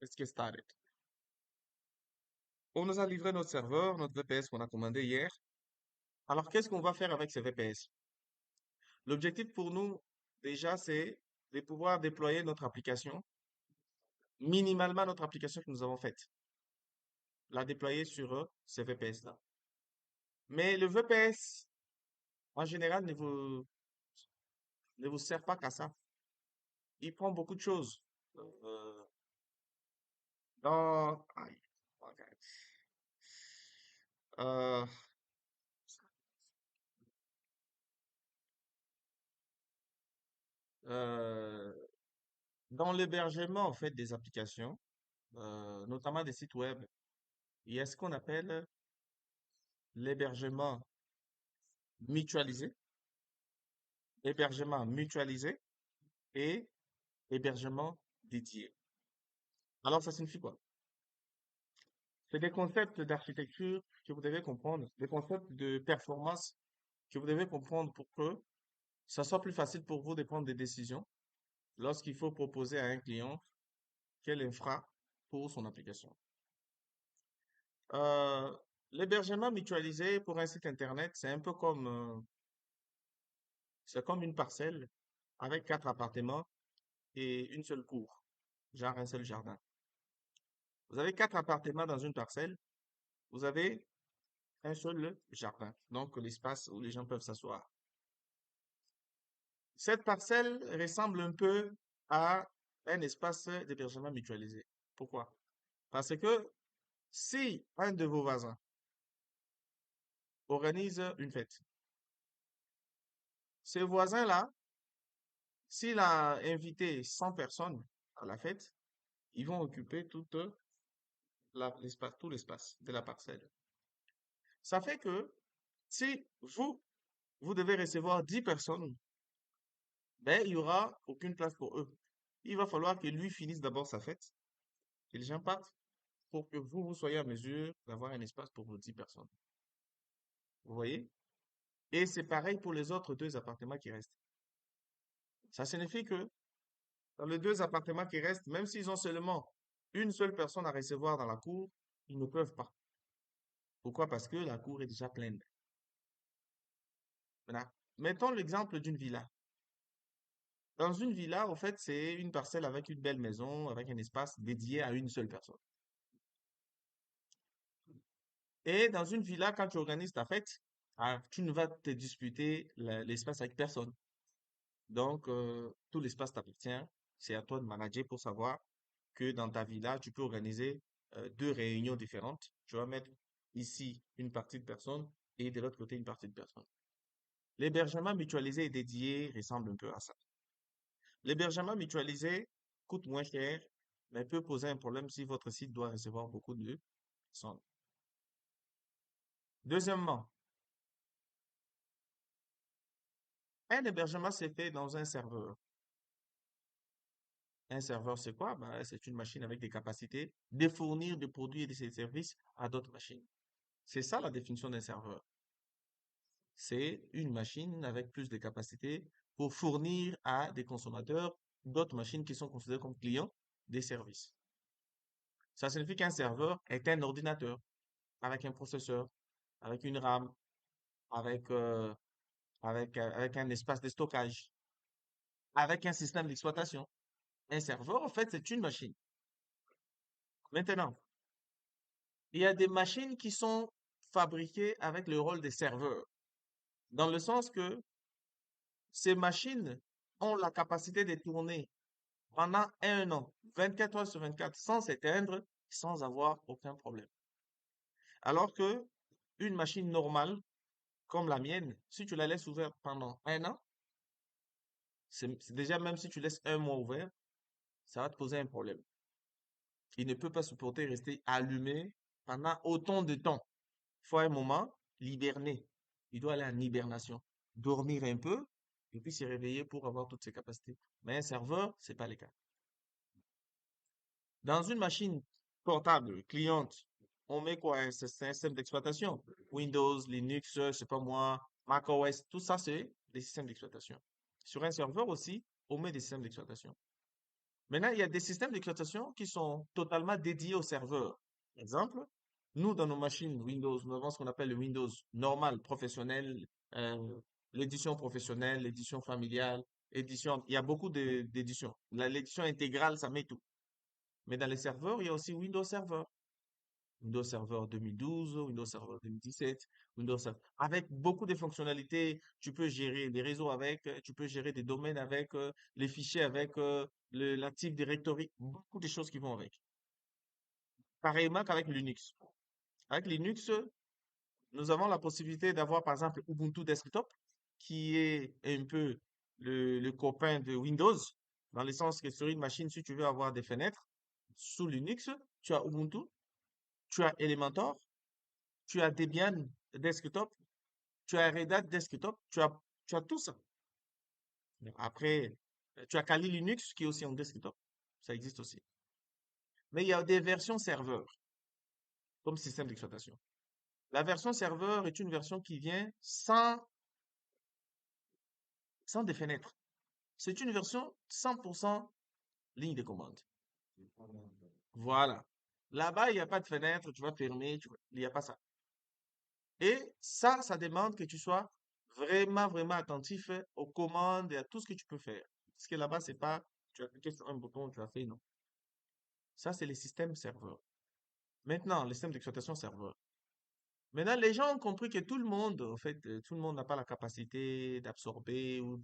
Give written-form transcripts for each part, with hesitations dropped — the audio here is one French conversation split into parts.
Let's get started. On nous a livré notre serveur, notre VPS qu'on a commandé hier. Alors, qu'est-ce qu'on va faire avec ces VPS? L'objectif pour nous, déjà, c'est de pouvoir déployer notre application, minimalement notre application que nous avons faite, la déployer sur ces VPS-là. Mais le VPS, en général, ne vous sert pas qu'à ça. Il prend beaucoup de choses. Euh, aïe, ok. Euh, euh, dans l'hébergement, en fait, des applications, notamment des sites web, il y a ce qu'on appelle l'hébergement mutualisé, hébergement mutualisé et hébergement dédié. Alors, ça signifie quoi? C'est des concepts d'architecture que vous devez comprendre, des concepts de performance que vous devez comprendre pour que ça soit plus facile pour vous de prendre des décisions lorsqu'il faut proposer à un client quelle infra pour son application. Euh, L'hébergement mutualisé pour un site internet, c'est comme une parcelle avec 4 appartements et une seule cour, genre un seul jardin. Vous avez 4 appartements dans une parcelle, vous avez un seul jardin, donc l'espace où les gens peuvent s'asseoir. Cette parcelle ressemble un peu à un espace d'hébergement mutualisé. Pourquoi? Parce que si un de vos voisins organise une fête, ces voisins-là, s'il a invité 100 personnes à la fête, ils vont occuper tout l'espace de la parcelle. Ça fait que si vous devez recevoir 10 personnes, ben, il y aura aucune place pour eux. Il va falloir que lui finisse d'abord sa fête, que les gens partent, pour que vous soyez à mesure d'avoir un espace pour vos 10 personnes. Vous voyez? Et c'est pareil pour les autres 2 appartements qui restent. Ça signifie que dans les 2 appartements qui restent, même s'ils ont seulement une seule personne à recevoir dans la cour, ils ne peuvent pas. Pourquoi? Parce que la cour est déjà pleine. Maintenant, mettons l'exemple d'une villa. Dans une villa, au fait, c'est une parcelle avec une belle maison, avec un espace dédié à une seule personne. Et dans une villa, quand tu organises ta fête, tu ne vas te disputer l'espace avec personne. Donc, tout l'espace t'appartient. C'est à toi de manager pour savoir que dans ta villa, tu peux organiser 2 réunions différentes. Tu vas mettre ici une partie de personnes et de l'autre côté une partie de personnes. L'hébergement mutualisé et dédié ressemble un peu à ça. L'hébergement mutualisé coûte moins cher, mais peut poser un problème si votre site doit recevoir beaucoup de personnes. Deuxièmement, un hébergement s'est fait dans un serveur. Un serveur, c'est quoi? Ben, c'est une machine avec des capacités de fournir des produits et des services à d'autres machines. C'est ça la définition d'un serveur. C'est une machine avec plus de capacités pour fournir à des consommateurs d'autres machines qui sont considérées comme clients des services. Ça signifie qu'un serveur est un ordinateur avec un processeur, avec une RAM, avec, avec un espace de stockage, avec un système d'exploitation. Un serveur, en fait, c'est une machine. Maintenant, il y a des machines qui sont fabriquées avec le rôle des serveurs, dans le sens que ces machines ont la capacité de tourner pendant un an, 24 heures sur 24, sans s'éteindre, sans avoir aucun problème. Alors que une machine normale, comme la mienne, si tu la laisses ouverte pendant un an, c'est déjà même si tu laisses un mois ouvert, ça va te poser un problème. Il ne peut pas supporter rester allumé pendant autant de temps. Il faut à un moment l'hiberner. Il doit aller en hibernation, dormir un peu, et puis se réveiller pour avoir toutes ses capacités. Mais un serveur, c'est pas le cas. Dans une machine portable, cliente, on met quoi? Un système d'exploitation. Windows, Linux, je sais pas moi, macOS, tout ça, c'est des systèmes d'exploitation. Sur un serveur aussi, on met des systèmes d'exploitation. Maintenant, il y a des systèmes d'exploitation qui sont totalement dédiés au serveur. Exemple, nous, dans nos machines Windows, nous avons ce qu'on appelle le Windows normal, professionnel, euh, l'édition professionnelle, l'édition familiale, édition. Il y a beaucoup d'éditions. L'édition intégrale, ça met tout. Mais dans les serveurs, il y a aussi Windows Server. Windows Server 2012, Windows Server 2017, Windows Server. Avec beaucoup de fonctionnalités, tu peux gérer des réseaux avec, tu peux gérer des domaines avec, les fichiers avec, l'Active Directory, beaucoup de choses qui vont avec. Pareillement qu'avec Linux. Avec Linux, nous avons la possibilité d'avoir, par exemple, Ubuntu Desktop, qui est un peu le copain de Windows, dans le sens que sur une machine, si tu veux avoir des fenêtres, sous Linux, tu as Ubuntu, tu as Elementor, tu as Debian Desktop, tu as Red Hat Desktop, tu as tout ça. Après, tu as Kali Linux qui est aussi en desktop. Ça existe aussi. Mais il y a des versions serveur comme système d'exploitation. La version serveur est une version qui vient sans des fenêtres. C'est une version 100% ligne de commande. Voilà. Là-bas, il n'y a pas de fenêtre, tu vas fermer, il n'y a pas ça. Et ça demande que tu sois vraiment, vraiment attentif aux commandes et à tout ce que tu peux faire. Parce que là-bas, c'est pas, tu as cliqué sur un bouton, tu as fait, non. Ça, c'est les systèmes serveurs. Maintenant, les systèmes d'exploitation serveur. Maintenant, les gens ont compris que tout le monde, en fait, tout le monde n'a pas la capacité d'absorber ou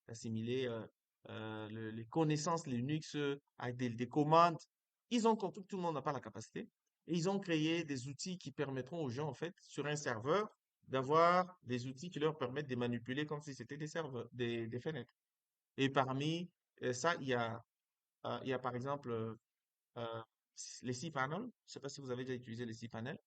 d'assimiler les connaissances Linux avec des commandes. Ils ont compris que tout le monde n'a pas la capacité. Et ils ont créé des outils qui permettront aux gens, en fait, sur un serveur, d'avoir des outils qui leur permettent de manipuler comme si c'était des serveurs, des fenêtres. Et parmi ça, il y a par exemple euh, les cPanel. Je ne sais pas si vous avez déjà utilisé les cPanel.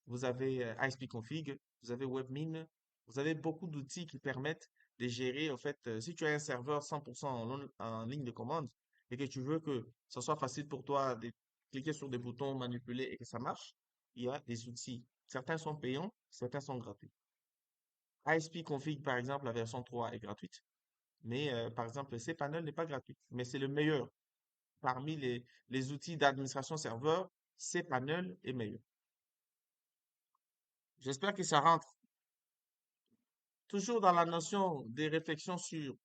Vous avez ISP-config, vous avez Webmin, vous avez beaucoup d'outils qui permettent de gérer, en fait, si tu as un serveur 100% en ligne de commande et que tu veux que ce soit facile pour toi de cliquer sur des boutons, manipuler et que ça marche, il y a des outils. Certains sont payants, certains sont gratuits. ISP-config, par exemple, la version 3 est gratuite, mais par exemple, cPanel n'est pas gratuit, mais c'est le meilleur. Parmi les outils d'administration serveur, cPanel est meilleur. J'espère que ça rentre. Toujours dans la notion des réflexions sur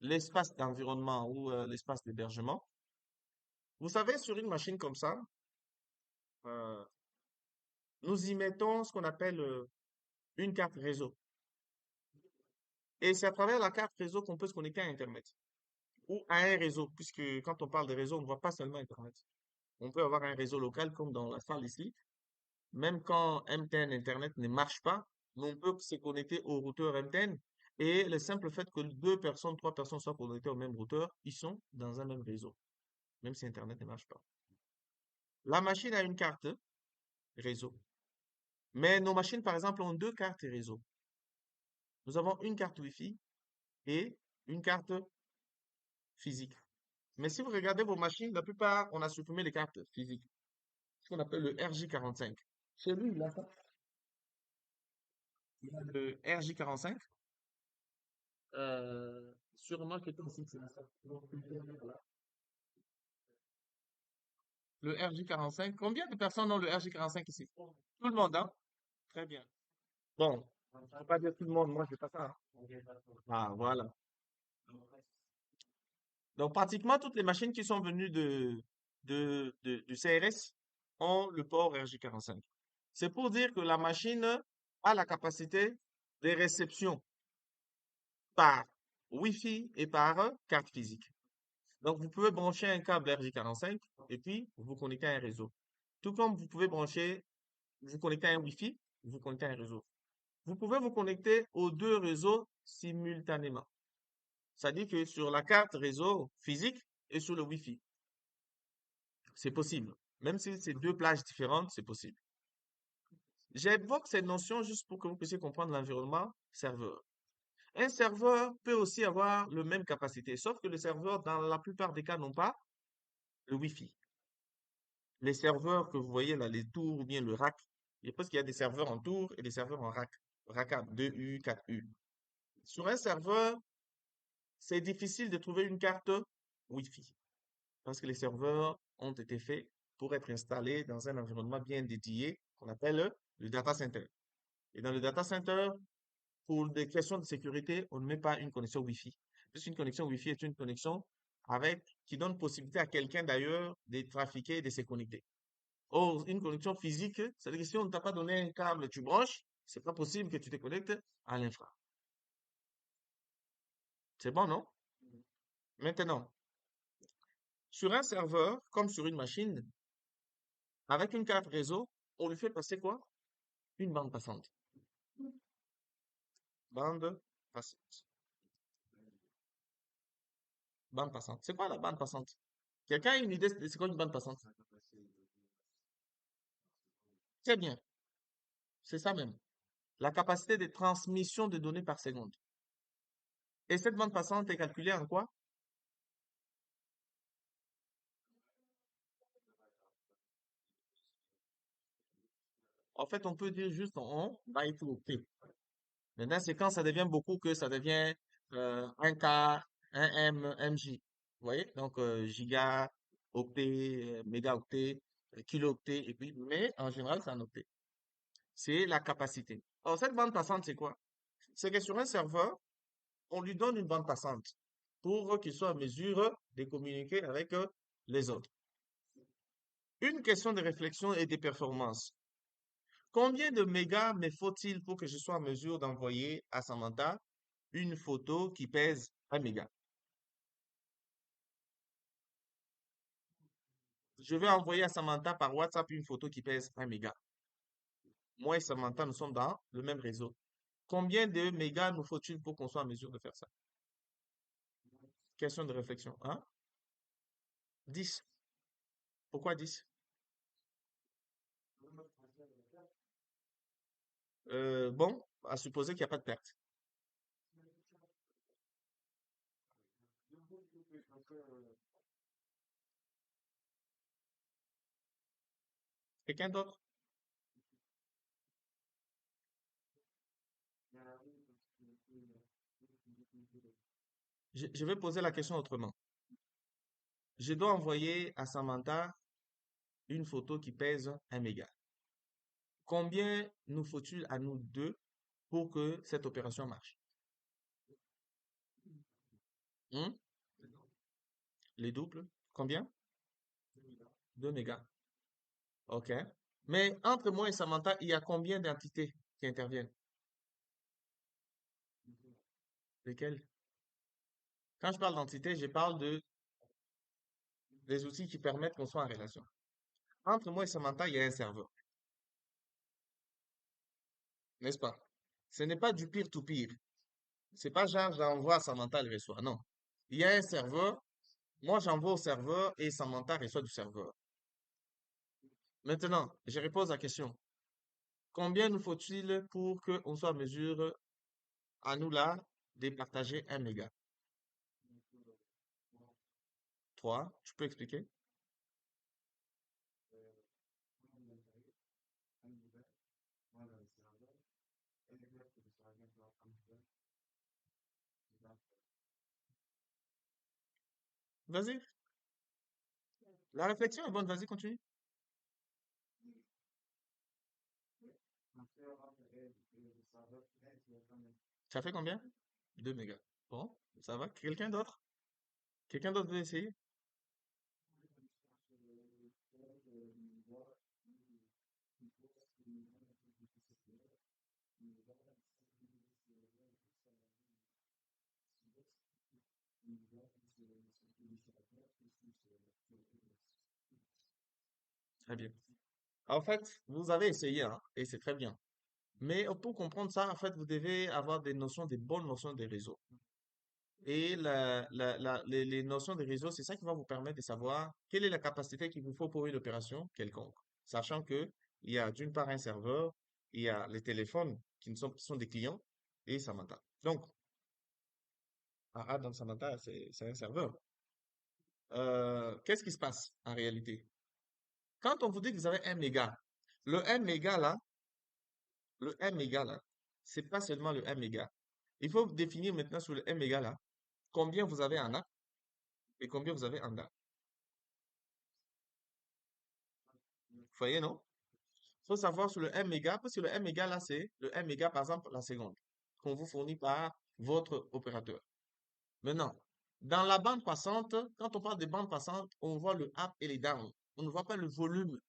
l'espace d'environnement ou l'espace d'hébergement. Vous savez, sur une machine comme ça, euh, nous y mettons ce qu'on appelle une carte réseau. Et c'est à travers la carte réseau qu'on peut se connecter à Internet ou à un réseau, puisque quand on parle de réseau, on ne voit pas seulement Internet. On peut avoir un réseau local comme dans la salle ici. Même quand MTN Internet ne marche pas, on peut se connecter au routeur MTN. Et le simple fait que deux personnes, trois personnes soient connectées au même routeur, ils sont dans un même réseau, même si Internet ne marche pas. La machine a une carte réseau. Mais nos machines, par exemple, ont deux cartes réseau. Nous avons une carte Wi-Fi et une carte physique. Mais si vous regardez vos machines, la plupart, on a supprimé les cartes physiques. Ce qu'on appelle le RJ45. Chez lui, il a ça. Il a le RJ45. Sûrement que toi aussi, tu l'as ça. Le RJ45. Combien de personnes ont le RJ45 ici? Tout le monde, hein? Très bien. Bon, je ne peux pas dire tout le monde, moi je fais pas ça, hein. Ah, voilà. Donc, pratiquement toutes les machines qui sont venues du CRS ont le port RJ45. C'est pour dire que la machine a la capacité de réception par Wi-Fi et par carte physique. Donc, vous pouvez brancher un câble RJ45 et puis vous connecter à un réseau. Tout comme vous pouvez vous connecter à un Wi-Fi, vous connecter à un réseau. Vous pouvez vous connecter aux deux réseaux simultanément. C'est-à-dire que sur la carte réseau physique et sur le Wi-Fi. C'est possible. Même si c'est deux plages différentes, c'est possible. J'évoque cette notion juste pour que vous puissiez comprendre l'environnement serveur. Un serveur peut aussi avoir le même capacité, sauf que le serveur, dans la plupart des cas, n'ont pas le Wi-Fi. Les serveurs que vous voyez là, les tours ou bien le rack, je pense qu'il y a des serveurs en tour et des serveurs en rack. Rack 2U, 4U. Sur un serveur, c'est difficile de trouver une carte Wi-Fi. parce que les serveurs ont été faits pour être installés dans un environnement bien dédié qu'on appelle le data center. Et dans le data center, pour des questions de sécurité, on ne met pas une connexion Wi-Fi. Puisqu'une connexion Wi-Fi est une connexion qui donne possibilité à quelqu'un d'ailleurs de trafiquer et de se connecter. Or, une connexion physique, c'est-à-dire que si on ne t'a pas donné un câble, tu branches, c'est pas possible que tu te connectes à l'infra. C'est bon, non? Maintenant, sur un serveur, comme sur une machine, avec une carte réseau, on lui fait passer quoi? Une bande passante. Bande passante. Bande passante. C'est quoi la bande passante? Quelqu'un a une idée de c'est quoi une bande passante? Très bien, c'est ça même. La capacité de transmission de données par seconde. Et cette bande passante est calculée en quoi? En fait, on peut dire juste en byte ou octet. Maintenant, c'est quand ça devient beaucoup que ça devient 1K, 1M, MJ. Vous voyez? Donc, giga, octet, mégaoctet, kilooctet, et puis, mais en général, c'est en octet. C'est la capacité. Alors, cette bande passante, c'est quoi? C'est que sur un serveur, on lui donne une bande passante pour qu'il soit en mesure de communiquer avec les autres. Une question de réflexion et de performance. Combien de mégas me faut-il pour que je sois en mesure d'envoyer à Samantha une photo qui pèse 1 méga? Je vais envoyer à Samantha par WhatsApp une photo qui pèse 1 méga. Moi et Samantha, nous sommes dans le même réseau. Combien de mégas nous faut-il pour qu'on soit en mesure de faire ça? Question de réflexion. Hein? 10. Pourquoi 10? Bon, à supposer qu'il n'y a pas de perte. Quelqu'un d'autre? Je vais poser la question autrement. Je dois envoyer à Samantha une photo qui pèse 1 méga. Combien nous faut-il à nous deux pour que cette opération marche? Hmm? Les doubles? Combien? 2 mégas. OK. Mais entre moi et Samantha, il y a combien d'entités qui interviennent? Lesquelles? Quand je parle d'entités, je parle des outils qui permettent qu'on soit en relation. Entre moi et Samantha, il y a un serveur, n'est-ce pas? Ce n'est pas du peer-to-peer. C'est pas genre j'envoie à Samantha, elle reçoit. Non. Il y a un serveur, moi j'envoie au serveur et Samantha reçoit du serveur. Maintenant, je repose la question. Combien nous faut-il pour qu'on soit en mesure, à nous là, de partager 1 méga? 3. Tu peux expliquer? Vas-y. La réflexion est bonne, vas-y, continue. Ça fait combien? 2 mégas. Bon, ça va. Quelqu'un d'autre? Quelqu'un d'autre veut essayer? Très bien. En fait, vous avez essayé, hein, et c'est très bien. Mais pour comprendre ça, en fait, vous devez avoir des notions, des bonnes notions des réseaux. Et les notions des réseaux, c'est ça qui va vous permettre de savoir quelle est la capacité qu'il vous faut pour une opération quelconque. Sachant que il y a d'une part un serveur, il y a les téléphones qui sont des clients et Samantha. Donc, donc Samantha, c'est un serveur. Qu'est-ce qui se passe en réalité? Quand on vous dit que vous avez 1 méga, le 1 méga là, le 1 méga là, c'est pas seulement le 1 méga. Il faut définir maintenant sur le 1 méga là, combien vous avez en A et combien vous avez en A. voyez, non? Il faut savoir sur le 1 méga, parce que le 1 méga, là, c'est le 1 méga, par exemple, la seconde, qu'on vous fournit par votre opérateur. Maintenant, dans la bande passante, quand on parle de bande passante, on voit le up et les down. On ne voit pas le volume.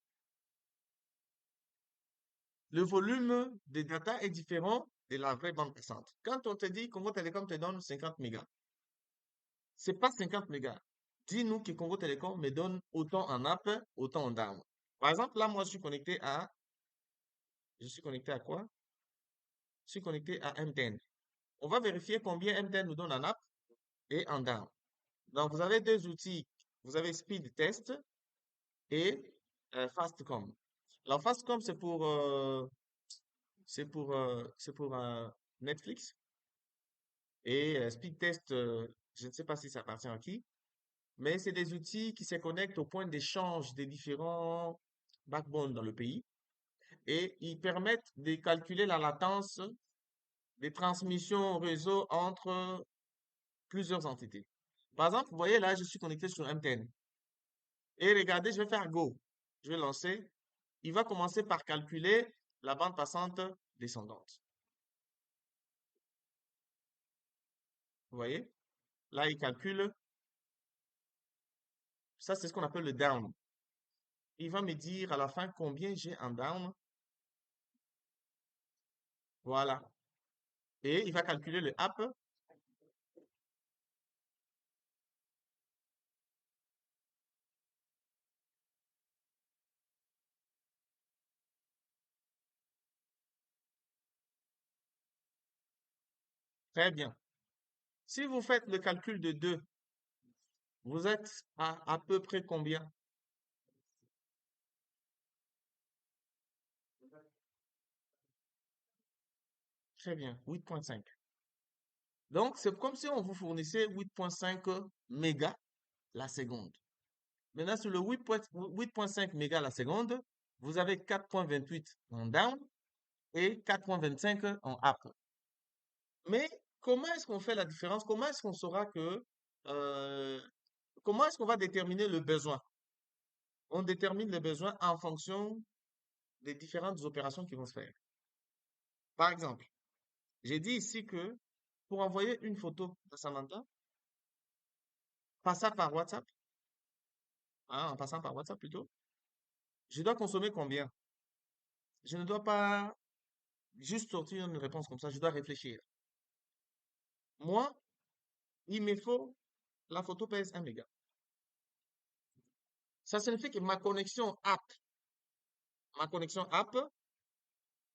Le volume des data est différent de la vraie bande passante. Quand on te dit Congo Télécom te donne 50 mégas, c'est pas 50 mégas. Dis-nous que Congo Télécom me donne autant en up, autant en down. Par exemple, là, moi, je suis connecté à quoi? Je suis connecté à MTN. On va vérifier combien MTN nous donne en up et en down. Donc, vous avez deux outils. Vous avez Speed Test et Fastcom. Alors, Fastcom, c'est pour Netflix. Et Speed Test, je ne sais pas si ça appartient à qui, mais c'est des outils qui se connectent au point d'échange des différents backbones dans le pays et ils permettent de calculer la latence des transmissions au réseau entre plusieurs entités. Par exemple, vous voyez là, je suis connecté sur MTN. Et regardez, je vais faire Go. Je vais lancer. Il va commencer par calculer la bande passante descendante. Vous voyez? Là, il calcule. Ça, c'est ce qu'on appelle le down. Il va me dire à la fin combien j'ai en down. Voilà. Et il va calculer le up. Très bien. Si vous faites le calcul de 2, vous êtes à peu près combien? Très bien, 8,5. Donc, c'est comme si on vous fournissait 8,5 mégas la seconde. Maintenant, sur le 8,5 mégas la seconde, vous avez 4,28 en down et 4,25 en up. Mais comment est-ce qu'on fait la différence? Comment est-ce qu'on saura euh, comment est-ce qu'on va déterminer le besoin? On détermine le besoin en fonction des différentes opérations qui vont se faire. Par exemple, j'ai dit ici que pour envoyer une photo à Samantha, passant par WhatsApp, en passant par WhatsApp plutôt, je dois consommer combien? Je ne dois pas juste sortir une réponse comme ça, je dois réfléchir. Moi, il me faut, la photo pèse 1 méga. Ça signifie que ma connexion app,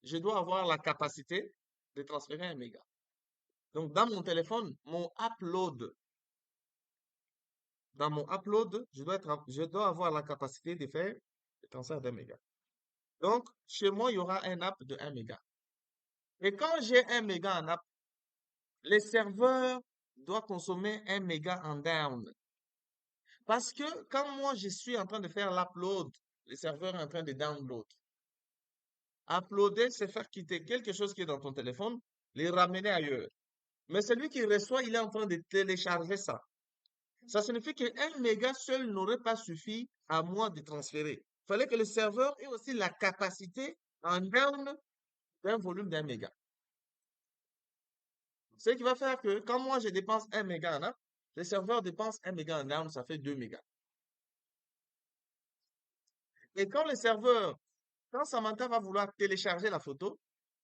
je dois avoir la capacité de transférer 1 méga. Donc, dans mon téléphone, dans mon upload, je dois avoir la capacité de faire le transfert d'un méga. Donc, chez moi, il y aura un app de 1 méga. Et quand j'ai 1 méga en app, les serveurs doivent consommer 1 méga en down. Parce que quand moi, je suis en train de faire l'upload, le serveur est en train de download. Uploader, c'est faire quitter quelque chose qui est dans ton téléphone, les ramener ailleurs. Mais celui qui reçoit, il est en train de télécharger ça. Ça signifie que 1 méga seul n'aurait pas suffi à moi de transférer. Il fallait que le serveur ait aussi la capacité en down d'un volume d'un méga. Ce qui va faire que quand moi je dépense 1 méga en up, le serveur dépense 1 méga en down, ça fait 2 mégas. Et quand Samantha va vouloir télécharger la photo,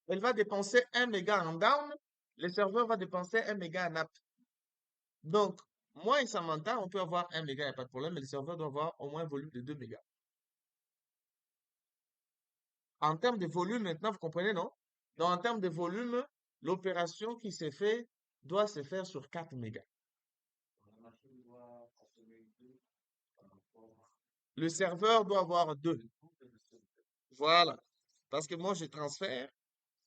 elle va dépenser 1 méga en down, le serveur va dépenser 1 méga en up. Donc, moi et Samantha, on peut avoir 1 méga, il n'y a pas de problème, mais le serveur doit avoir au moins un volume de 2 mégas. En termes de volume, maintenant, vous comprenez, non? Donc, en termes de volume, l'opération qui se fait doit se faire sur 4 mégas. Le serveur doit avoir 2. Voilà. Parce que moi, je transfère,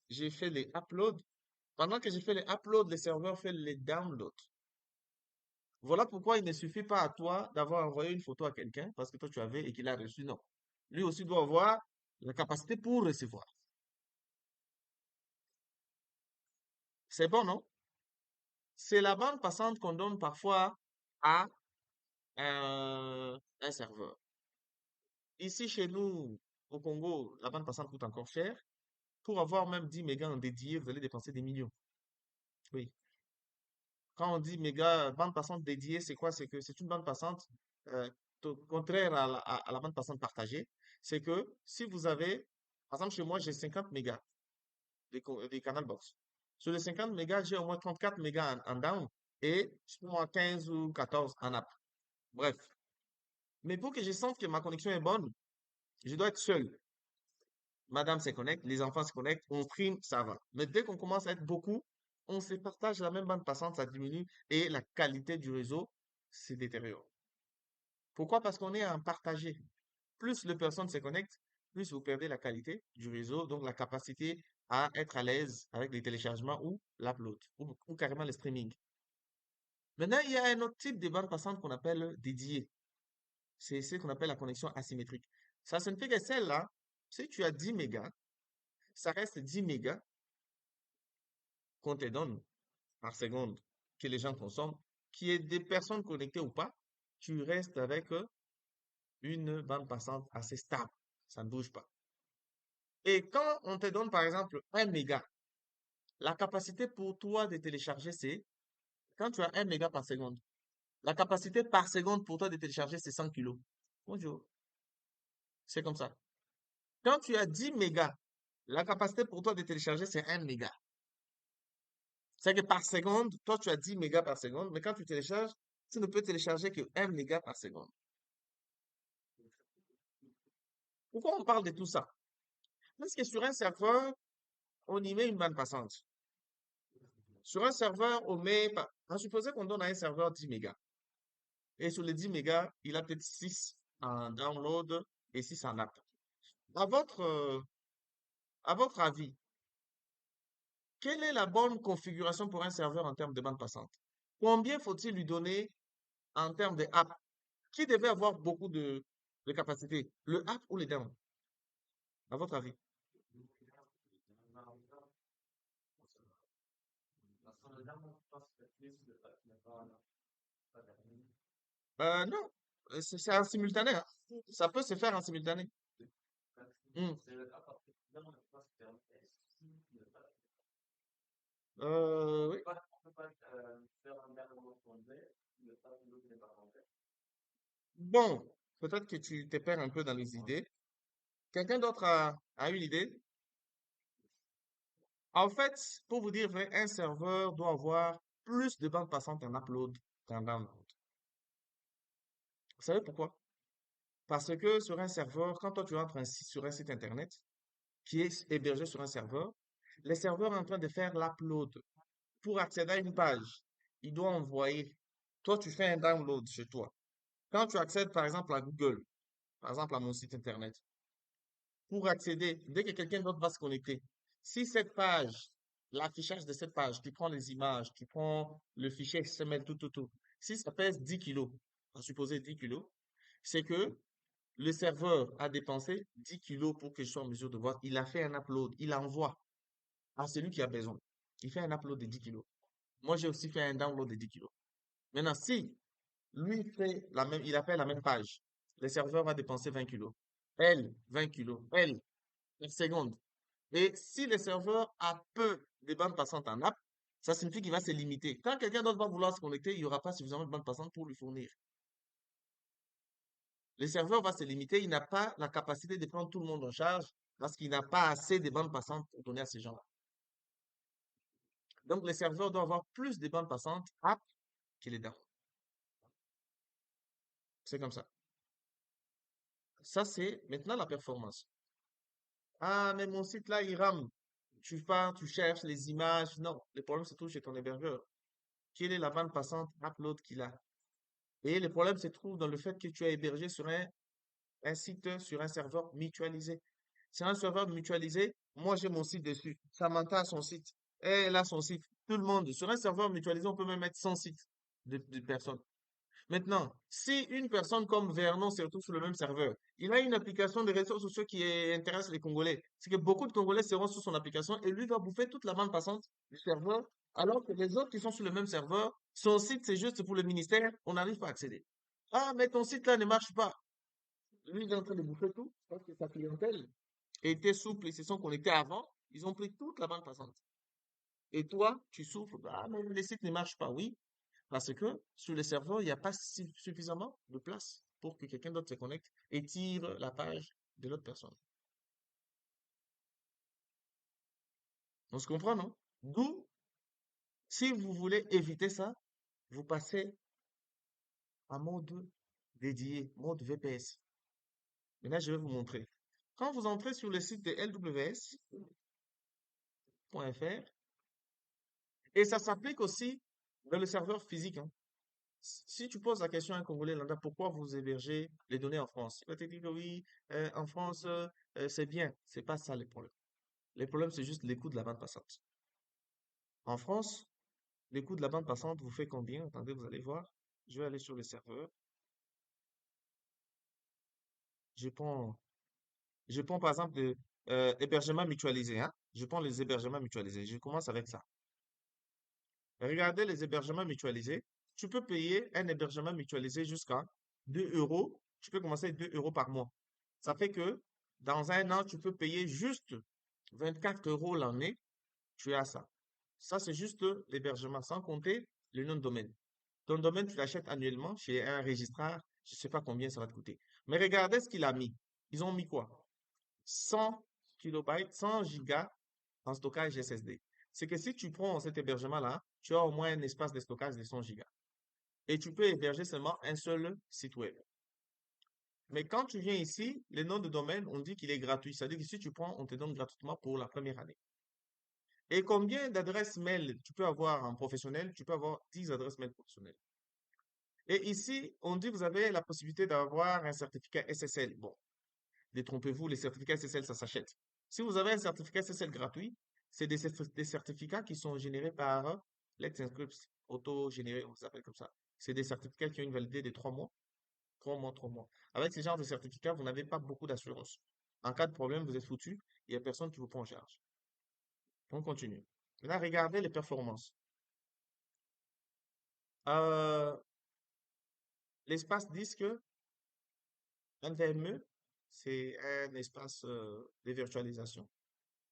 j'ai fait les uploads. Pendant que j'ai fait les uploads, le serveur fait les downloads. Voilà pourquoi il ne suffit pas à toi d'avoir envoyé une photo à quelqu'un parce que toi tu avais et qu'il a reçu. Non. Lui aussi doit avoir la capacité pour recevoir. C'est bon, non? C'est la bande passante qu'on donne parfois à un serveur. Ici, chez nous, Au Congo, la bande passante coûte encore cher. Pour avoir même 10 mégas en dédié, vous allez dépenser des millions. Oui. Quand on dit méga, bande passante dédiée, c'est quoi? C'est que c'est une bande passante euh, contraire à la bande passante partagée. C'est que si vous avez, par exemple, chez moi, j'ai 50 mégas des canal box. Sur les 50 mégas, j'ai au moins 34 mégas en down et au moins 15 ou 14 en up. Bref. Mais pour que je sente que ma connexion est bonne, je dois être seul. Madame se connecte, les enfants se connectent, on stream, ça va. Mais dès qu'on commence à être beaucoup, on se partage la même bande passante, ça diminue et la qualité du réseau se détériore. Pourquoi? Parce qu'on est en partagé. Plus les personnes se connectent, plus vous perdez la qualité du réseau, donc la capacité à être à l'aise avec les téléchargements ou l'upload, ou carrément le streaming. Maintenant, il y a un autre type de bande passante qu'on appelle dédiée. C'est ce qu'on appelle la connexion asymétrique. Ça signifie que celle-là, si tu as 10 mégas, ça reste 10 mégas qu'on te donne par seconde que les gens consomment, qu'il y ait des personnes connectées ou pas, tu restes avec une bande passante assez stable. Ça ne bouge pas. Et quand on te donne, par exemple, 1 méga, la capacité pour toi de télécharger, c'est, quand tu as 1 méga par seconde, la capacité par seconde pour toi de télécharger, c'est 100 kilos. Bonjour. C'est comme ça. Quand tu as 10 mégas, la capacité pour toi de télécharger, c'est 1 méga. C'est que par seconde, toi, tu as 10 mégas par seconde, mais quand tu télécharges, tu ne peux télécharger que 1 méga par seconde. Pourquoi on parle de tout ça? Parce que sur un serveur, on y met une bande passante. Sur un serveur, on met, on supposait qu'on donne à un serveur 10 mégas. Et sur les 10 mégas, il a peut-être 6 en download et 6 en app. À votre, euh, à votre avis, quelle est la bonne configuration pour un serveur en termes de bande passante? Combien faut-il lui donner en termes de app? Qui devait avoir beaucoup de capacité? Le app ou les down? À votre avis? Non, c'est en simultané, hein. Ça peut se faire en simultané. Hmm. Oui. Bon, peut-être que tu te perds un peu dans les idées. Quelqu'un d'autre a une idée? En fait, pour vous dire vrai, un serveur doit avoir plus de bandes passantes en upload qu'en download. Vous savez pourquoi? Parce que sur un serveur, quand toi tu entres sur un site internet qui est hébergé sur un serveur, le serveur est en train de faire l'upload. Pour accéder à une page, il doit envoyer. Toi, tu fais un download chez toi. Quand tu accèdes, par exemple, à Google, par exemple, à mon site internet, pour accéder, dès que quelqu'un d'autre va se connecter, si cette page, l'affichage de cette page, tu prends les images, tu prends le fichier XML, tout, si ça pèse 10 kilos, à supposer 10 kilos, c'est que le serveur a dépensé 10 kilos pour que je sois en mesure de voir. Il a fait un upload, il envoie à celui qui a besoin. Il fait un upload de 10 kilos. Moi, j'ai aussi fait un download de 10 kilos. Maintenant, si lui fait la même, il a fait la même page, le serveur va dépenser 20 kilos. Elle, 20 kilos. Elle, une seconde. Et si le serveur a peu de bandes passantes en app, ça signifie qu'il va se limiter. Quand quelqu'un d'autre va vouloir se connecter, il n'y aura pas suffisamment de bandes passantes pour lui fournir. Le serveur va se limiter, il n'a pas la capacité de prendre tout le monde en charge parce qu'il n'a pas assez de bandes passantes pour donner à ces gens-là. Donc, le serveur doit avoir plus de bandes passantes app qu'il est down. C'est comme ça. Ça, c'est maintenant la performance. Ah, mais mon site là, il rame. Tu pars, tu cherches les images. Non, le problème se trouve chez ton hébergeur. Quelle est la bande passante upload qu'il a? Et le problème se trouve dans le fait que tu as hébergé sur un site, sur un serveur mutualisé. Sur un serveur mutualisé, moi j'ai mon site dessus. Samantha a son site. Elle a son site. Tout le monde. Sur un serveur mutualisé, on peut même mettre 100 sites de personnes. Maintenant, si une personne comme Vernon se retrouve sur le même serveur, il a une application de réseaux sociaux qui intéresse les Congolais. C'est que beaucoup de Congolais seront sur son application et lui va bouffer toute la bande passante du serveur, alors que les autres qui sont sur le même serveur, son site c'est juste pour le ministère, on n'arrive pas à accéder. Ah, mais ton site là ne marche pas. Lui, il est en train de bouffer tout parce que sa clientèle était souple, ils se sont connectés avant, ils ont pris toute la bande passante. Et toi, tu souffres, ah, mais les sites ne marchent pas, oui, parce que sur le serveur, il n'y a pas suffisamment de place pour que quelqu'un d'autre se connecte et tire la page de l'autre personne. On se comprend, non? D'où, si vous voulez éviter ça, vous passez en mode dédié, mode VPS. Maintenant, je vais vous montrer. Quand vous entrez sur le site de lws.fr, et ça s'applique aussi dans le serveur physique, hein. Si tu poses la question à un Congolais lambda, pourquoi vous hébergez les données en France? Il va te dire que oui, en France, c'est bien. C'est pas ça les problèmes. Les problèmes, c'est juste les coûts de la bande passante. En France, les coûts de la bande passante vous fait combien? Attendez, vous allez voir. Je vais aller sur le serveur. Je prends, je prends par exemple hébergement mutualisé, hein. Je prends les hébergements mutualisés. Je commence avec ça. Regardez les hébergements mutualisés. Tu peux payer un hébergement mutualisé jusqu'à 2 euros. Tu peux commencer avec 2 euros par mois. Ça fait que dans un an, tu peux payer juste 24 euros l'année. Tu as ça. Ça, c'est juste l'hébergement, sans compter le nom de domaine. Ton domaine, tu l'achètes annuellement chez un registraire. Je ne sais pas combien ça va te coûter. Mais regardez ce qu'il a mis. Ils ont mis quoi? 100 kilobytes, 100 gigas en stockage SSD. C'est que si tu prends cet hébergement-là, tu as au moins un espace de stockage de 100 gigas. Et tu peux héberger seulement un seul site web. Mais quand tu viens ici, le nom de domaine, on dit qu'il est gratuit. C'est-à-dire que si tu prends, on te donne gratuitement pour la première année. Et combien d'adresses mail tu peux avoir en professionnel? Tu peux avoir 10 adresses mail professionnelles. Et ici, on dit que vous avez la possibilité d'avoir un certificat SSL. Bon, détrompez-vous, les certificats SSL, ça s'achète. Si vous avez un certificat SSL gratuit, c'est des certificats qui sont générés par Let's Encrypt, auto-générés, on s'appelle comme ça. C'est des certificats qui ont une validité de 3 mois, 3 mois, 3 mois. Avec ce genre de certificats, vous n'avez pas beaucoup d'assurance. En cas de problème, vous êtes foutu, il n'y a personne qui vous prend en charge. On continue. Maintenant, regardez les performances. Euh, L'espace disque, NVMe, c'est un espace de virtualisation.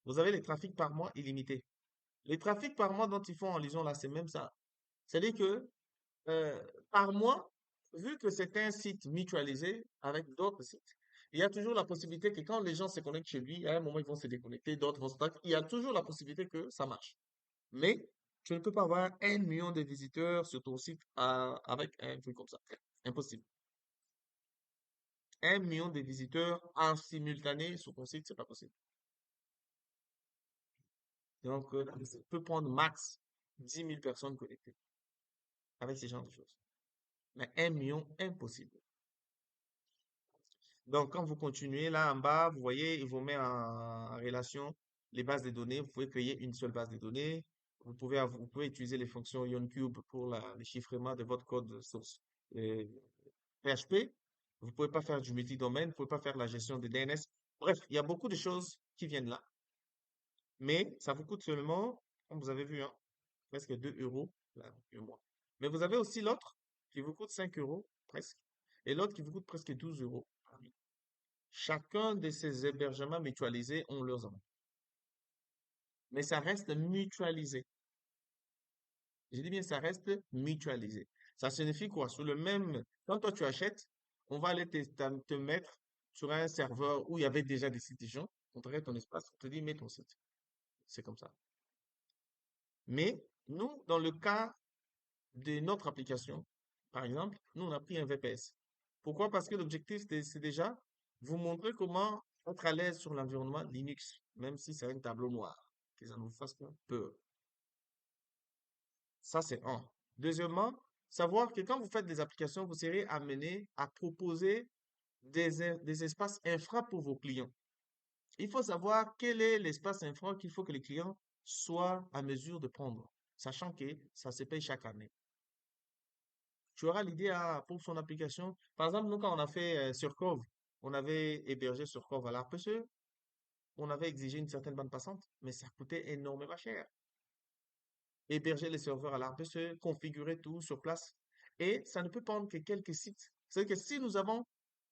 Vous avez les trafics par mois illimités. Les trafics par mois dont ils font en liaison là, c'est même ça. C'est-à-dire que euh, par mois, vu que c'est un site mutualisé avec d'autres sites, il y a toujours la possibilité que quand les gens se connectent chez lui, à un moment, ils vont se déconnecter, d'autres vont se connecter. Il y a toujours la possibilité que ça marche. Mais tu ne peux pas avoir 1 million de visiteurs sur ton site avec un truc comme ça. Impossible. 1 million de visiteurs en simultané sur ton site, c'est pas possible. Donc, ça peut prendre max 10 000 personnes connectées avec ce genre de choses. Mais 1 million, impossible. Donc, quand vous continuez là en bas, vous voyez, il vous met en relation les bases de données. Vous pouvez créer une seule base de données. Vous pouvez utiliser les fonctions IonCube pour le chiffrement de votre code source PHP. Vous pouvez pas faire du multi-domaine. Vous pouvez pas faire la gestion des DNS. Bref, il y a beaucoup de choses qui viennent là. Mais ça vous coûte seulement, comme vous avez vu, hein, presque 2 euros là, le mois. Mais vous avez aussi l'autre qui vous coûte 5 euros presque. Et l'autre qui vous coûte presque 12 euros. Chacun de ces hébergements mutualisés ont leurs avantages. Mais ça reste mutualisé. Je dis bien, ça reste mutualisé. Ça signifie quoi? Sur le même, quand toi tu achètes, on va aller te mettre sur un serveur où il y avait déjà des sites des gens. On te crée ton espace, on te dit, mets ton site. C'est comme ça. Mais nous, dans le cas de notre application, par exemple, nous, on a pris un VPS. Pourquoi? Parce que l'objectif, c'est déjà vous montrer comment être à l'aise sur l'environnement Linux, même si c'est un tableau noir, que ça nous fasse peur. Ça, c'est un. Deuxièmement, savoir que quand vous faites des applications, vous serez amené à proposer des espaces infra pour vos clients. Il faut savoir quel est l'espace infra qu'il faut que les clients soient à mesure de prendre, sachant que ça se paye chaque année. Tu auras l'idée pour son application. Par exemple, nous, quand on a fait sur Cove, on avait hébergé sur Cove à l'RPCE, on avait exigé une certaine bande passante, mais ça coûtait énormément cher. Héberger les serveurs à l'RPCE, configurer tout sur place. Et ça ne peut prendre que quelques sites. C'est-à-dire que si nous avons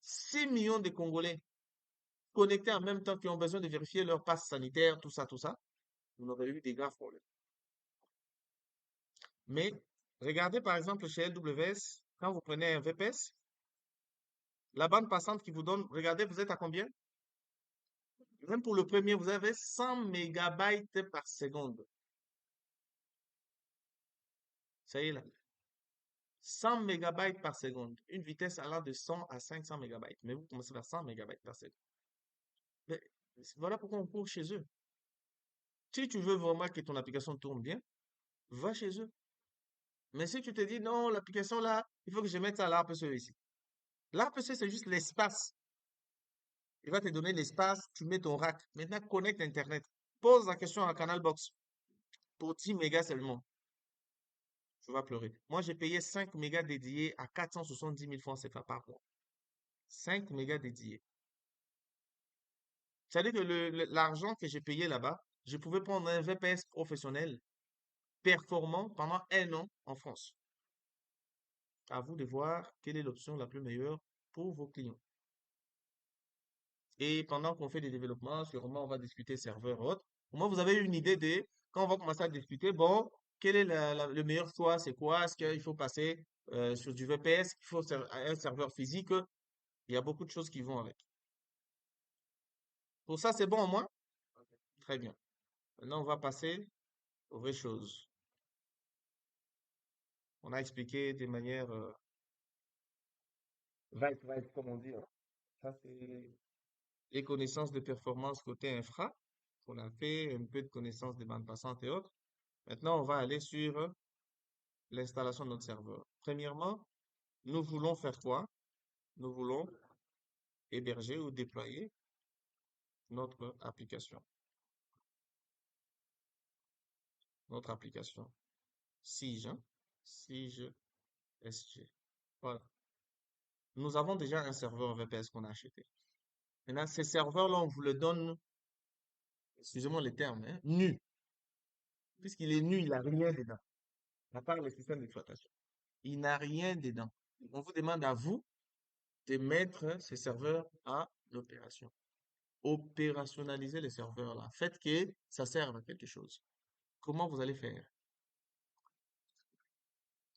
6 millions de Congolais connectés en même temps qui ont besoin de vérifier leur passe sanitaire, tout ça, vous aurez eu des graves problèmes. Mais regardez par exemple chez LWS, quand vous prenez un VPS, la bande passante qui vous donne, regardez, vous êtes à combien? Même pour le premier, vous avez 100 mégabytes par seconde. Ça y est là. 100 mégabytes par seconde. Une vitesse allant de 100 à 500 mégabytes. Mais vous commencez par 100 mégabytes par seconde. Mais voilà pourquoi on court chez eux. Si tu veux vraiment que ton application tourne bien, va chez eux. Mais si tu te dis, non, l'application là, il faut que je mette ça à l'APC ici. L'APC, c'est juste l'espace. Il va te donner l'espace, tu mets ton rack. Maintenant, connecte Internet. Pose la question à Canal Box pour 10 mégas seulement. Tu vas pleurer. Moi, j'ai payé 5 mégas dédiés à 470 000 francs CFA par mois. 5 mégas dédiés. C'est-à-dire que l'argent que j'ai payé là-bas, je pouvais prendre un VPS professionnel performant pendant 1 an en France. À vous de voir quelle est l'option la plus meilleure pour vos clients. Et pendant qu'on fait des développements, sûrement on va discuter serveur autre. Au moins, vous avez une idée de, quand on va commencer à discuter, bon, quel est le meilleur choix, c'est quoi? Est-ce qu'il faut passer sur du VPS, qu'il faut un serveur physique? Il y a beaucoup de choses qui vont avec. Pour ça, c'est bon au moins? Très bien. Maintenant, on va passer aux vraies choses. On a expliqué de manière right, comme on dit, hein. Ça, c'est les connaissances de performance côté infra. On a fait un peu de connaissances des bandes passantes et autres. Maintenant, on va aller sur l'installation de notre serveur. Premièrement, nous voulons faire quoi? Nous voulons héberger ou déployer notre application. Notre application Siege, hein? Siege SG. Voilà. Nous avons déjà un serveur VPS qu'on a acheté. Maintenant, ces serveurs-là, on vous le donne, excusez-moi les termes, hein, nu. Puisqu'il est nu, il n'a rien dedans, à part le système d'exploitation. Il n'a rien dedans. On vous demande à vous de mettre ces serveurs à l'opération. Opérationnaliser les serveurs là. Faites que ça serve à quelque chose. Comment vous allez faire?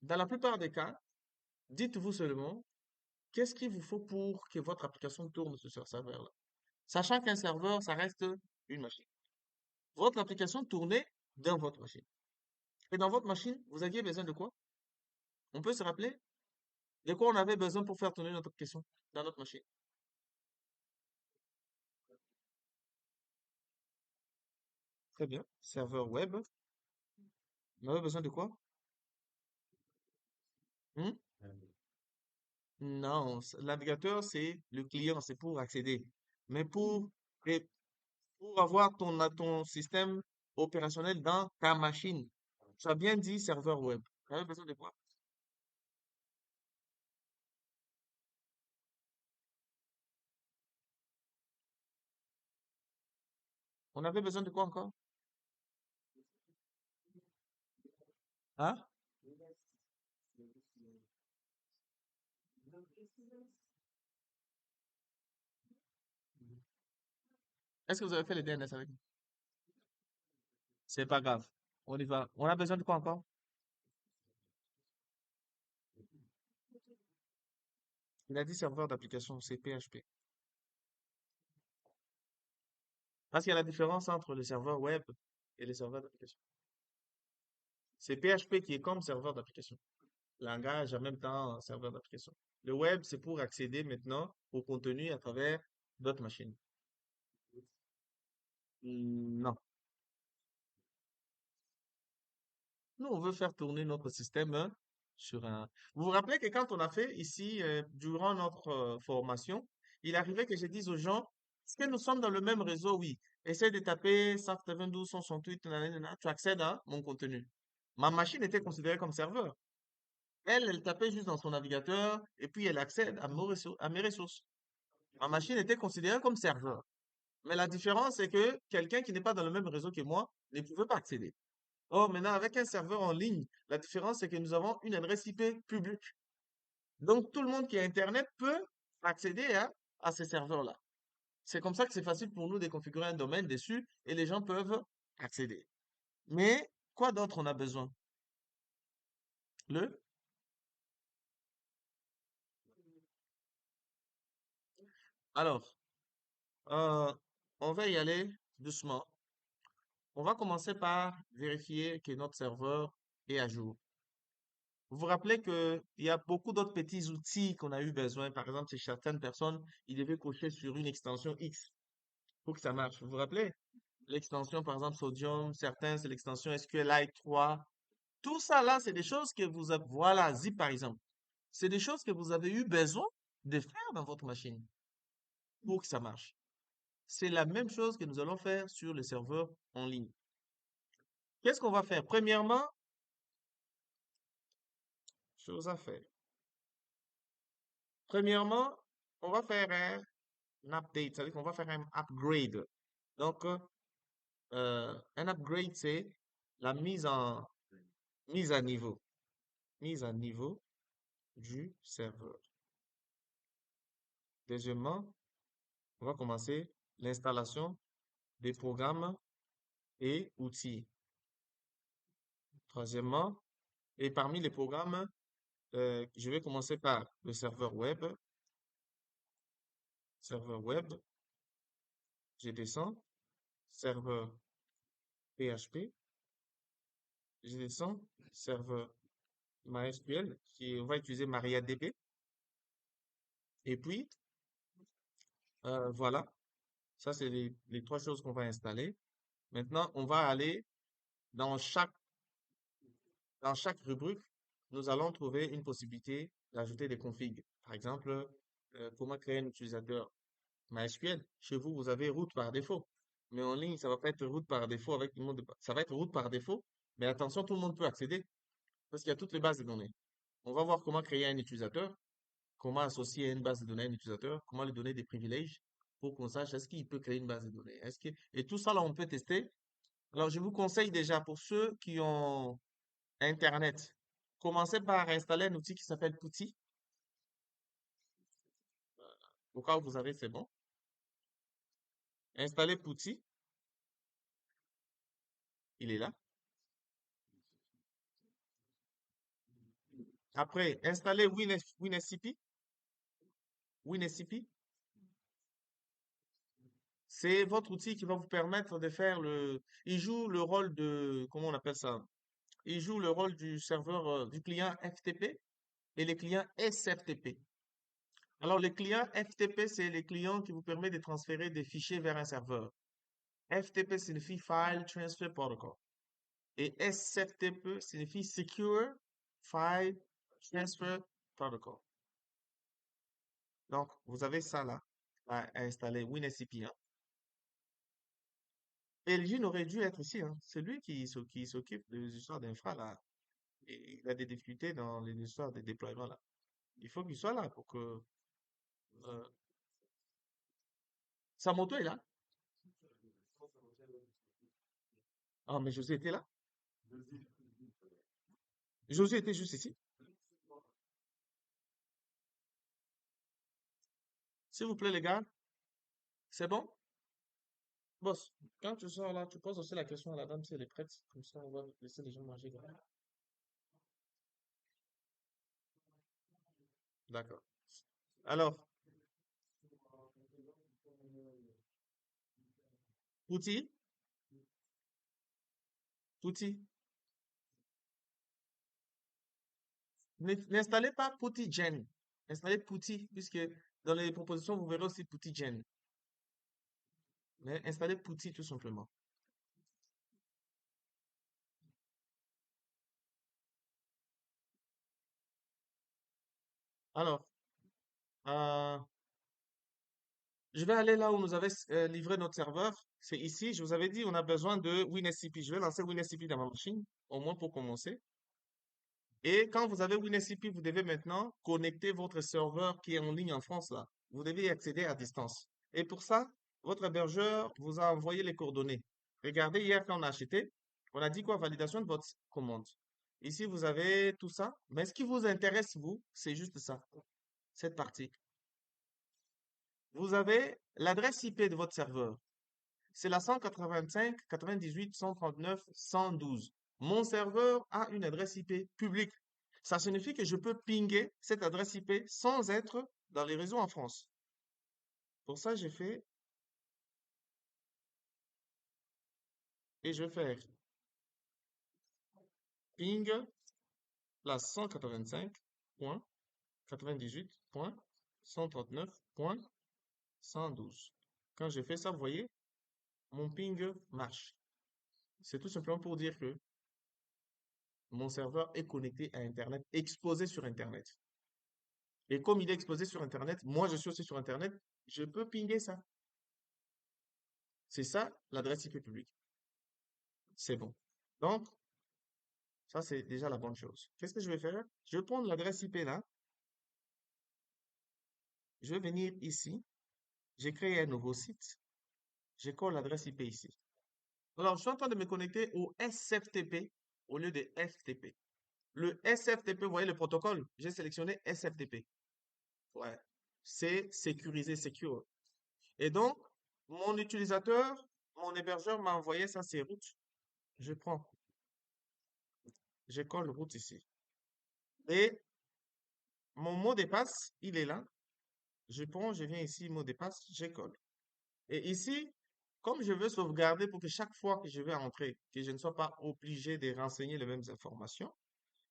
Dans la plupart des cas, dites-vous seulement qu'est-ce qu'il vous faut pour que votre application tourne sur ce serveur-là. Sachant qu'un serveur, ça reste une machine. Votre application tournait dans votre machine. Et dans votre machine, vous aviez besoin de quoi? On peut se rappeler de quoi on avait besoin pour faire tourner notre application dans notre machine. Très bien. Serveur web. On avait besoin de quoi? Hmm? Non, navigateur, c'est le client, c'est pour accéder. Mais et pour avoir ton système opérationnel dans ta machine, tu as bien dit serveur web. Tu avais besoin de quoi? On avait besoin de quoi encore? Hein? Est-ce que vous avez fait le DNS avec nous? C'est pas grave. On y va. On a besoin de quoi encore? Il a dit serveur d'application, c'est PHP. Parce qu'il y a la différence entre le serveur web et le serveur d'application. C'est PHP qui est comme serveur d'application. Langage en même temps serveur d'application. Le web, c'est pour accéder maintenant au contenu à travers d'autres machines. Non. Nous, on veut faire tourner notre système sur un... Vous vous rappelez que quand on a fait ici, durant notre formation, il arrivait que je dise aux gens, est-ce que nous sommes dans le même réseau? Oui. Essaye de taper 192, 168, nanana, tu accèdes à mon contenu. Ma machine était considérée comme serveur. Elle tapait juste dans son navigateur et puis elle accède à mes ressources. Ma machine était considérée comme serveur. Mais la différence, c'est que quelqu'un qui n'est pas dans le même réseau que moi ne pouvait pas accéder. Or, maintenant, avec un serveur en ligne, la différence, c'est que nous avons une adresse IP publique. Donc, tout le monde qui a Internet peut accéder à ces serveurs-là. C'est comme ça que c'est facile pour nous de configurer un domaine dessus et les gens peuvent accéder. Mais quoi d'autre on a besoin? Le? Alors, euh, on va y aller doucement. On va commencer par vérifier que notre serveur est à jour. Vous vous rappelez que il y a beaucoup d'autres petits outils qu'on a eu besoin. Par exemple, chez certaines personnes, ils devaient cocher sur une extension X pour que ça marche. Vous vous rappelez? L'extension, par exemple, Sodium, certains, c'est l'extension SQLite 3. Tout ça là, c'est des choses que vous avez, voilà, Zip par exemple. C'est des choses que vous avez eu besoin de faire dans votre machine pour que ça marche. C'est la même chose que nous allons faire sur le serveur en ligne. Qu'est-ce qu'on va faire? Premièrement, chose à faire. Premièrement, on va faire un update, c'est-à-dire qu'on va faire un upgrade. Donc, un upgrade, c'est la mise à niveau, mise à niveau du serveur. Deuxièmement, on va commencer l'installation des programmes et outils. Troisièmement, et parmi les programmes, je vais commencer par le serveur web. Serveur web, je descends. Serveur PHP, je descends. Serveur MySQL, on va utiliser MariaDB. Et puis, voilà, ça c'est les trois choses qu'on va installer. Maintenant, on va aller dans chaque rubrique, nous allons trouver une possibilité d'ajouter des configs. Par exemple, comment créer un utilisateur MySQL. Chez vous, vous avez route par défaut. Mais en ligne, ça va pas être route par défaut avec tout le monde. Ça va être route par défaut. Mais attention, tout le monde peut accéder parce qu'il y a toutes les bases de données. On va voir comment créer un utilisateur, comment associer une base de données à un utilisateur, comment lui donner des privilèges pour qu'on sache est-ce qu'il peut créer une base de données. Et tout ça, là, on peut tester. Alors, je vous conseille déjà pour ceux qui ont Internet, commencez par installer un outil qui s'appelle Putty. Au cas où vous avez, c'est bon. Installez Putty. Il est là. Après, installez WinSCP. WinSCP, c'est votre outil qui va vous permettre de faire il joue le rôle de, comment on appelle ça? Il joue le rôle du serveur, du client FTP et les clients SFTP. Alors, les clients FTP, c'est les clients qui vous permettent de transférer des fichiers vers un serveur. FTP signifie File Transfer Protocol. Et SFTP signifie Secure File Transfer Protocol. Donc, vous avez ça là à installer WinSCP, hein. Elgin aurait dû être ici, hein. C'est lui qui s'occupe des histoires d'infra là. Et il a des difficultés dans les histoires de déploiement là. Il faut qu'il soit là pour que euh, sa moto est là. Ah, mais José était là. José était juste ici. S'il vous plaît, les gars, c'est bon? Boss, quand tu sors là, tu poses aussi la question à la dame si elle est prête. Comme ça, on va laisser les gens manger. D'accord. Alors, outil, outil. N'installez pas PuTTyGen. Installez Putty, puisque dans les propositions, vous verrez aussi PuTTyGen. Mais installez Putty tout simplement. Alors, euh, je vais aller là où nous avait livré notre serveur. C'est ici. Je vous avais dit, on a besoin de WinSCP. Je vais lancer WinSCP dans ma machine, au moins pour commencer. Et quand vous avez WinSCP, vous devez maintenant connecter votre serveur qui est en ligne en France là. Vous devez y accéder à distance. Et pour ça, votre hébergeur vous a envoyé les coordonnées. Regardez hier quand on a acheté, on a dit quoi? Validation de votre commande. Ici, vous avez tout ça. Mais ce qui vous intéresse, vous, c'est juste ça, cette partie. vous avez l'adresse IP de votre serveur. C'est la 185, 98, 139, 112. Mon serveur a une adresse IP publique. Ça signifie que je peux pinguer cette adresse IP sans être dans les réseaux en France. Pour ça, j'ai fait et je vais faire ping la 185.98.139.112. Quand j'ai fait ça, vous voyez, mon ping marche. C'est tout simplement pour dire que mon serveur est connecté à Internet, exposé sur Internet. Et comme il est exposé sur Internet, moi je suis aussi sur Internet, je peux pinguer ça. C'est ça l'adresse IP publique. C'est bon. Donc, ça c'est déjà la bonne chose. Qu'est-ce que je vais faire? Je vais prendre l'adresse IP là, je vais venir ici, j'ai créé un nouveau site, je colle l'adresse IP ici. Alors, je suis en train de me connecter au SFTP au lieu de FTP. Le SFTP, vous voyez le protocole? J'ai sélectionné SFTP. Ouais. C'est sécurisé, secure. Et donc, mon utilisateur, mon hébergeur m'a envoyé ça, c'est route. Je prends, je colle route ici. Et mon mot de passe, il est là. Je prends, je viens ici, mot de passe, je colle. Et ici, comme je veux sauvegarder pour que chaque fois que je vais entrer, que je ne sois pas obligé de renseigner les mêmes informations,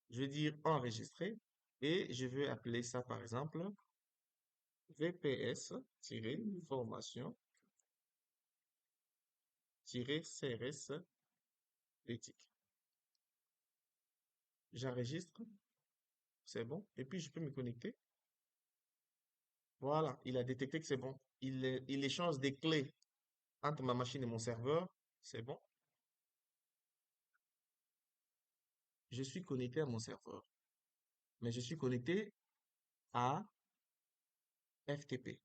je vais dire enregistrer et je vais appeler ça par exemple VPS-formation-CRS éthique. J'enregistre, c'est bon, et puis je peux me connecter. Voilà, il a détecté que c'est bon. Il échange des clés entre ma machine et mon serveur, c'est bon. Je suis connecté à mon serveur, mais je suis connecté à FTP.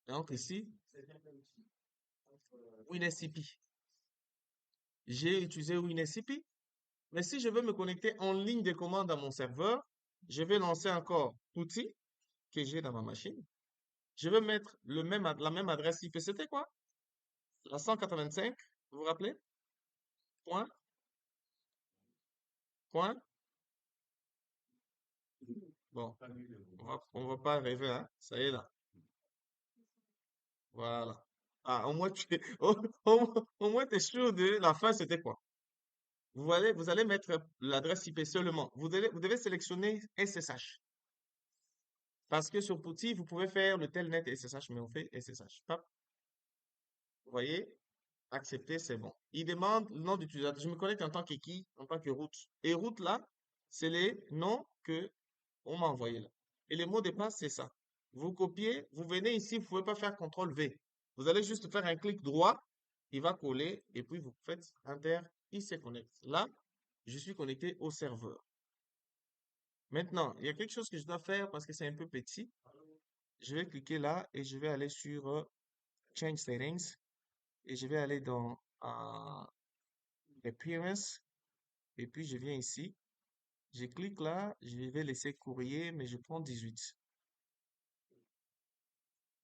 Donc ici, WinSCP. J'ai utilisé WinSCP, mais si je veux me connecter en ligne de commande à mon serveur, je vais lancer encore l'outil que j'ai dans ma machine. Je vais mettre la même adresse IP. C'était quoi? La 185, vous vous rappelez? Point, point. Bon, on va pas rêver, hein? Ça y est là. Voilà. Ah, au moins au moins t'es sûr de la fin, c'était quoi? Vous allez mettre l'adresse IP seulement. Vous devez sélectionner SSH. Parce que sur Putty, vous pouvez faire le telnet SSH, mais on fait SSH. Hop, vous voyez? Accepter, c'est bon. Il demande le nom d'utilisateur. Je me connecte en tant que qui? En tant que route. Et route là, c'est les noms que on m'a envoyé là. Et les mots de passe, c'est ça. Vous copiez, vous venez ici, vous pouvez pas faire CTRL V. Vous allez juste faire un clic droit, il va coller, et puis vous faites Enter, il se connecte. Là, je suis connecté au serveur. Maintenant, il y a quelque chose que je dois faire parce que c'est un peu petit. Je vais cliquer là et je vais aller sur Change Settings et je vais aller dans Appearance et puis je viens ici. Je clique là, je vais laisser courrier, mais je prends 18.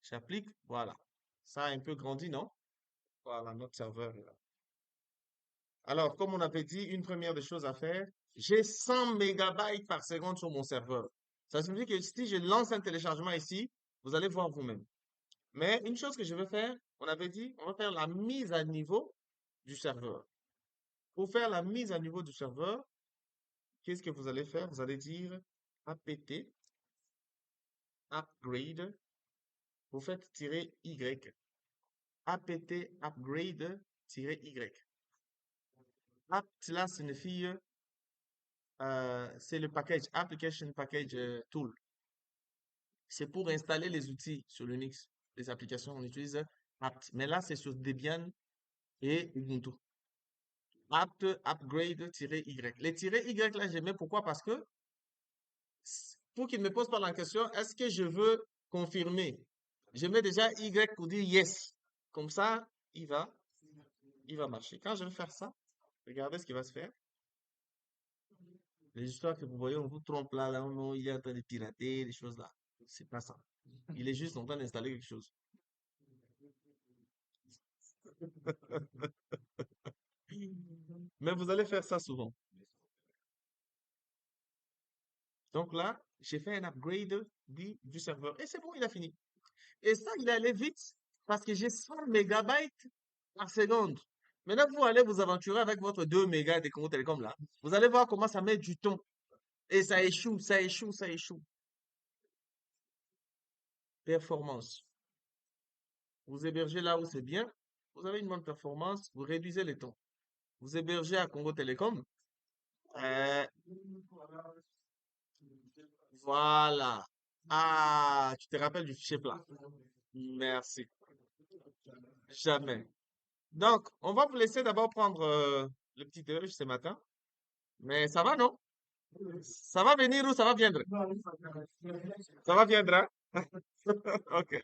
J'applique, voilà. Ça a un peu grandi, non? Voilà, notre serveur est là. Alors, comme on avait dit, une première des choses à faire, j'ai 100 mégabytes par seconde sur mon serveur. Ça signifie que si je lance un téléchargement ici, vous allez voir vous-même. Mais une chose que je vais faire, on avait dit, on va faire la mise à niveau du serveur. Pour faire la mise à niveau du serveur, qu'est-ce que vous allez faire? Vous allez dire apt upgrade, vous faites -y. apt upgrade-y. Apt, cela signifie, c'est le package, Application Package Tool. C'est pour installer les outils sur Linux, les applications, on utilise apt. Mais là, c'est sur Debian et Ubuntu. Apt upgrade-y. Les -y là, j'aimais pourquoi? Parce que pour qu'il ne me pose pas la question, est-ce que je veux confirmer? Je mets déjà Y pour dire yes. Comme ça, il va, il va marcher. Quand je vais faire ça, regardez ce qui va se faire. Les histoires que vous voyez, on vous trompe là, là, non, il est en train de pirater, les choses là. C'est pas ça. Il est juste en train d'installer quelque chose. Mais vous allez faire ça souvent. Donc là, j'ai fait un upgrade du serveur. Et c'est bon, il a fini. Et ça, il est allé vite parce que j'ai 100 mégabytes par seconde. Maintenant, vous allez vous aventurer avec votre 2 mégas de Congo Télécom là. Vous allez voir comment ça met du temps. Et ça échoue, ça échoue, ça échoue. Performance. Vous hébergez là où c'est bien. Vous avez une bonne performance. Vous réduisez les temps. Vous hébergez à Congo Télécom. euh, voilà. Ah, tu te rappelles du fichier plat. Merci. Jamais. Donc, on va vous laisser d'abord prendre le petit déj ce matin. Mais ça va, non? Ça va venir ou ça va viendre? Ça va viendre, hein? Ok.